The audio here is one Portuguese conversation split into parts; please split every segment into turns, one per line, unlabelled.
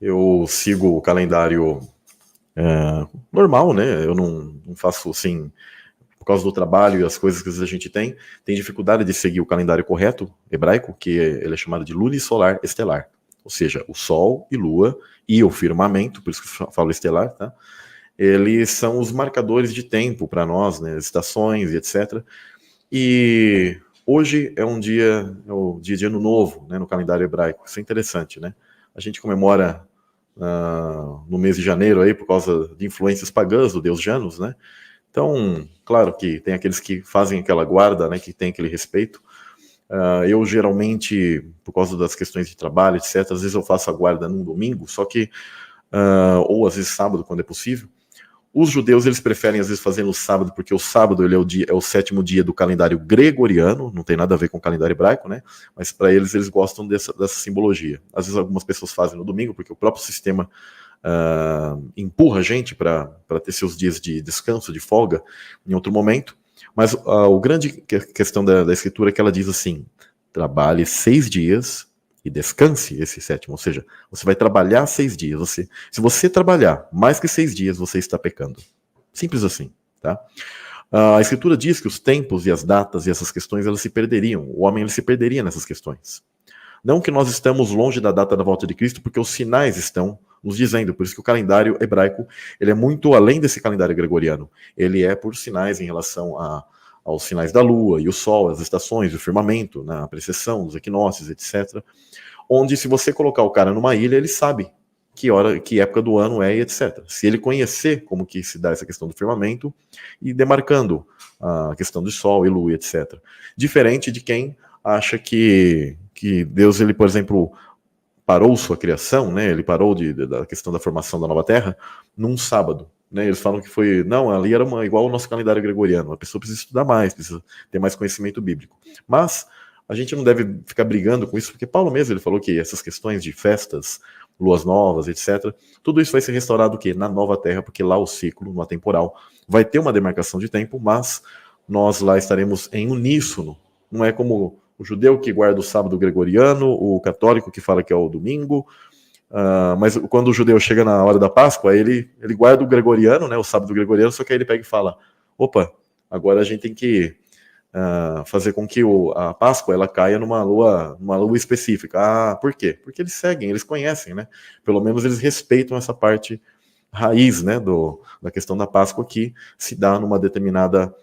Eu sigo o calendário normal, né? Eu não faço assim, por causa do trabalho e as coisas que a gente tem dificuldade de seguir o calendário correto hebraico, que ele é chamado de lunisolar estelar. Ou seja, o Sol e Lua e o firmamento, por isso que eu falo estelar, tá? Eles são os marcadores de tempo para nós, né? Estações e etc. E hoje é o dia de Ano Novo, né, no calendário hebraico. Isso é interessante, né? A gente comemora no mês de janeiro aí por causa de influências pagãs do deus Janus, né? Então, claro que tem aqueles que fazem aquela guarda, né, que tem aquele respeito. Eu geralmente, por causa das questões de trabalho, etc., às vezes eu faço a guarda num domingo, só que ou às vezes sábado, quando é possível. Os judeus, eles preferem, às vezes, fazer no sábado, porque o sábado ele é o sétimo dia do calendário gregoriano, não tem nada a ver com o calendário hebraico, né? Mas para eles gostam dessa simbologia. Às vezes, algumas pessoas fazem no domingo, porque o próprio sistema empurra a gente para ter seus dias de descanso, de folga, em outro momento. Mas a grande questão da escritura é que ela diz assim: trabalhe 6 dias e descanse esse sétimo. Ou seja, você vai trabalhar 6 dias. Se você trabalhar mais que 6 dias, você está pecando. Simples assim, tá? A escritura diz que os tempos e as datas e essas questões elas se perderiam. O homem ele se perderia nessas questões. Não que nós estamos longe da data da volta de Cristo, porque os sinais estão nos dizendo. Por isso que o calendário hebraico ele é muito além desse calendário gregoriano. Ele é por sinais em relação aos sinais da lua e o sol, as estações, o firmamento, né, a precessão, os equinócios, etc. Onde se você colocar o cara numa ilha, ele sabe que hora, que época do ano é e etc. Se ele conhecer como que se dá essa questão do firmamento e demarcando a questão do sol e lua, etc. Diferente de quem acha que Deus, ele, por exemplo, parou sua criação, né? Ele parou da questão da formação da nova terra num sábado. Né, eles falam que foi. Não, ali era igual ao nosso calendário gregoriano. A pessoa precisa estudar mais, precisa ter mais conhecimento bíblico. Mas a gente não deve ficar brigando com isso, porque Paulo mesmo ele falou que essas questões de festas, luas novas, etc., tudo isso vai ser restaurado o quê? Na nova terra, porque lá o ciclo, no atemporal, vai ter uma demarcação de tempo, mas nós lá estaremos em uníssono. Não é como o judeu que guarda o sábado gregoriano, o católico que fala que é o domingo, mas quando o judeu chega na hora da Páscoa, ele guarda o gregoriano, né, o sábado gregoriano, só que aí ele pega e fala, opa, agora a gente tem que fazer com que a Páscoa ela caia numa lua específica. Por quê? Porque eles seguem, eles conhecem, né? Pelo menos eles respeitam essa parte raiz, né, da questão da Páscoa que se dá numa determinada,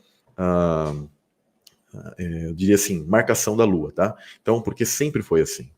eu diria assim, marcação da lua, tá? Então, porque sempre foi assim.